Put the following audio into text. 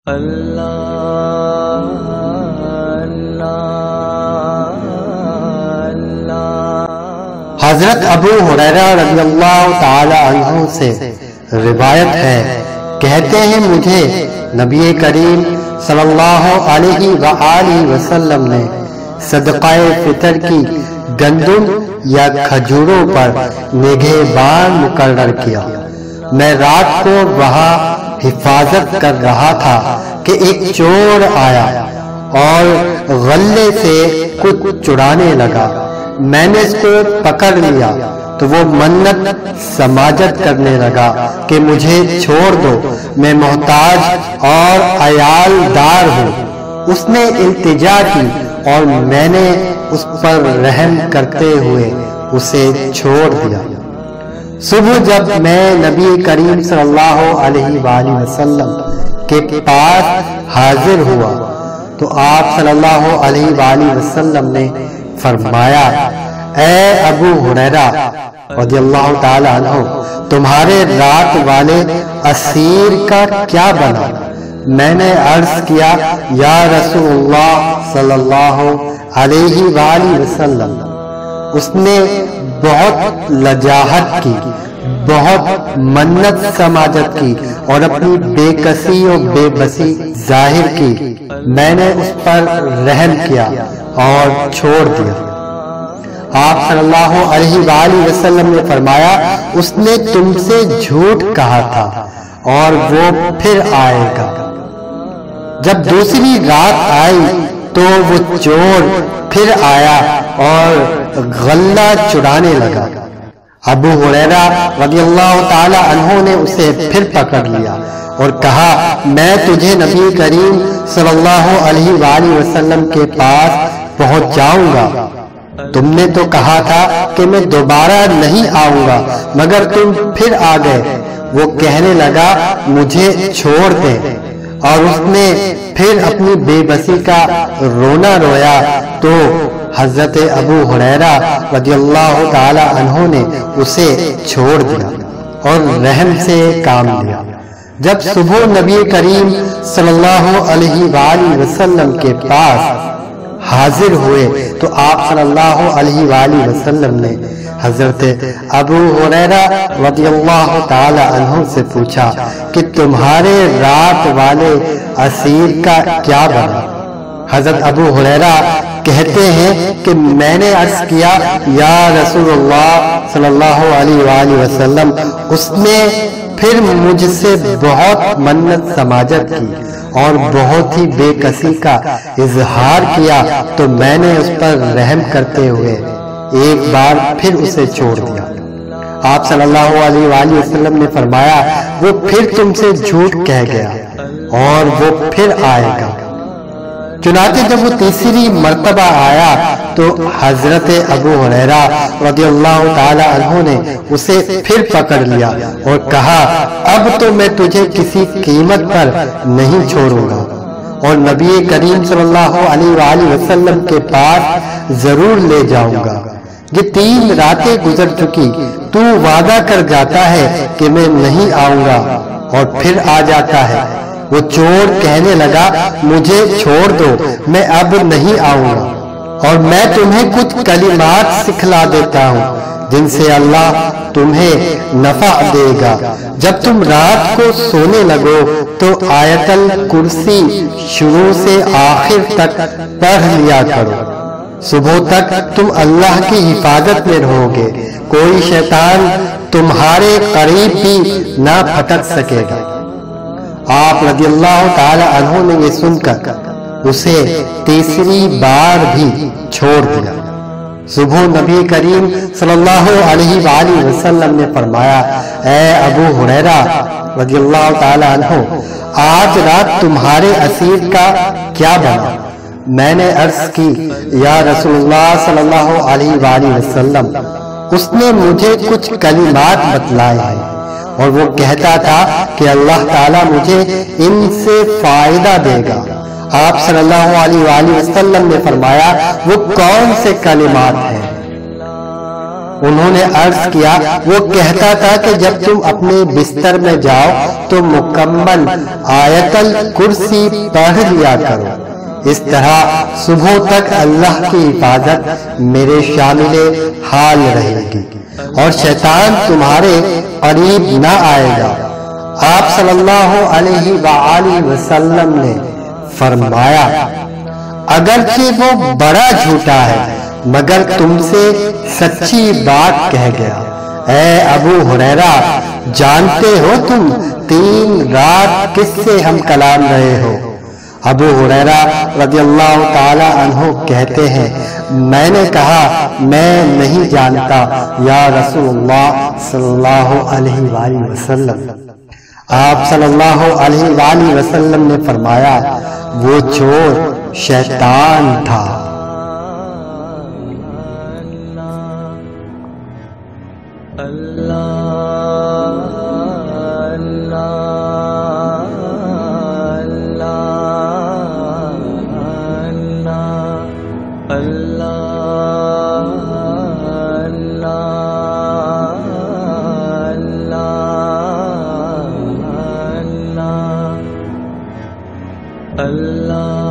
حضرت ابو ہریرہ رضی اللہ تعالی عنہ سے روایت ہے، کہتے ہیں مجھے نبی کریم صلی اللہ علیہ وآلہ وسلم نے صدقہ فطر کی گندم یا کھجوروں پر نگہبان مقرر کیا۔ میں رات کو وہاں حفاظت کر رہا تھا کہ ایک چور آیا اور غلے سے کچھ چرانے لگا۔ میں نے اس کو پکڑ لیا تو وہ منت سماجت کرنے لگا کہ مجھے چھوڑ دو، میں محتاج اور عیال دار ہوں۔ اس نے التجا کی اور میں نے اس پر رحم کرتے ہوئے اسے چھوڑ دیا۔ صبح جب میں نبی کریم صلی اللہ علیہ وآلہ وسلم کے پاس حاضر ہوا تو آپ صلی اللہ علیہ وآلہ وسلم نے فرمایا، اے ابو ہریرہ رضی اللہ تعالی عنہ، تمہارے رات والے اسیر کا کیا بنا؟ میں نے عرض کیا، یا رسول اللہ صلی اللہ علیہ وآلہ وسلم۔ اس نے بہت لجاجت کی، بہت منت سماجت کی اور اپنی بے کسی اور بے بسی ظاہر کی۔ میں نے اس پر رحم کیا اور چھوڑ دیا۔ آپ صلی اللہ علیہ وآلہ وسلم نے فرمایا، اس نے تم سے جھوٹ کہا تھا اور وہ پھر آئے گا۔ جب دوسری رات آئی تو وہ چور پھر آیا اور غلہ چرانے لگا۔ ابو ہریرہ رضی اللہ تعالی عنہ نے اسے پھر پکڑ لیا اور کہا، میں تجھے نبی کریم صلی اللہ علیہ وآلہ وسلم کے پاس پہنچ جاؤں گا۔ تم نے تو کہا تھا کہ میں دوبارہ نہیں آؤں گا، مگر تم پھر آ گئے۔ وہ کہنے لگا، مجھے چھوڑ دے، اور اس نے پھر اپنی بے بسی کا رونا رویا تو حضرت ابو ہریرہ رضی اللہ تعالی عنہ نے اسے چھوڑ دیا اور رحم سے کام لیا۔ جب صبح نبی کریم صلی اللہ علیہ وآلہ وسلم کے پاس حاضر ہوئے تو آپ صلی اللہ علیہ وآلہ وسلم نے حضرت ابو ہریرہ رضی اللہ تعالی عنہ سے پوچھا کہ تمہارے رات والے اسیر کا کیا بنا؟ حضرت ابو ہریرہ کہتے ہیں کہ میں نے عرض کیا، یا رسول اللہ صلی اللہ علیہ وآلہ وسلم۔ اس نے پھر مجھ سے بہت منت سماجت کی اور بہت ہی بے کسی کا اظہار کیا تو میں نے اس پر رحم کرتے ہوئے ایک بار پھر اسے چھوڑ دیا۔ آپ صلی اللہ علیہ وآلہ وسلم نے فرمایا، وہ پھر تم سے جھوٹ کہہ گیا اور وہ پھر آئے گا۔ چنانچہ جب وہ تیسری مرتبہ آیا تو حضرت ابو ہریرہ رضی اللہ تعالی عنہ نے اسے پھر پکڑ لیا اور کہا، اب تو میں تجھے کسی قیمت پر نہیں چھوڑوں گا اور نبی کریم صلی اللہ علیہ وآلہ وسلم کے پاس ضرور لے جاؤں گا۔ یہ 3 راتیں گزر چکی، تو وعدہ کر جاتا ہے کہ میں نہیں آؤں گا اور پھر آ جاتا ہے۔ وہ چور کہنے لگا، مجھے چھوڑ دو، میں اب نہیں آؤں گا، اور میں تمہیں کچھ کلمات سکھلا دیتا ہوں جن سے اللہ تمہیں نفع دے گا۔ جب تم رات کو سونے لگو تو آیت الکرسی شروع سے آخر تک پڑھ لیا کرو۔ صبح تک تم اللہ کی حفاظت میں رہو گے، کوئی شیطان تمہارے قریب بھی نہ پھٹک سکے گا۔ آپ رضی اللہ تعالی عنہ نے یہ سن کر اسے تیسری بار بھی چھوڑ دیا۔ صبح نبی کریم صلی اللہ علیہ وآلہ وسلم نے فرمایا، اے ابو ہریرہ رضی اللہ تعالی عنہ، آج رات تمہارے اسیر کا کیا بنا؟ میں نے عرض کی، یا رسول اللہ صلی اللہ علیہ وآلہ وسلم، اس نے مجھے کچھ کلمات بتلائے ہیں اور وہ کہتا تھا کہ اللہ تعالیٰ مجھے ان سے فائدہ دے گا۔ آپ صلی اللہ علیہ وآلہ وسلم نے فرمایا، وہ کون سے کلمات ہیں؟ انہوں نے عرض کیا وہ کہتا تھا کہ جب تم اپنے بستر میں جاؤ تو مکمل آیت الکرسی پڑھ لیا کرو، اس طرح صبح تک اللہ کی حفاظت میرے شامل حال رہے گی اور شیطان تمہارے قریب نہ آئے گا۔ آپ صلی اللہ علیہ وآلہ وسلم نے فرمایا اگرچہ وہ بڑا جھوٹا ہے مگر تم سے سچی بات کہہ گیا۔ اے ابو ہریرہ، جانتے ہو تم 3 رات کس سے ہم کلام رہے ہو؟ ابو ہریرہ رضی اللہ تعالی عنہ کہتے ہیں میں نے کہا میں نہیں جانتا یا رسول اللہ صلی اللہ علیہ وآلہ وسلم۔ آپ صلی اللہ علیہ وآلہ وسلم نے فرمایا وہ چور شیطان تھا۔ اللہ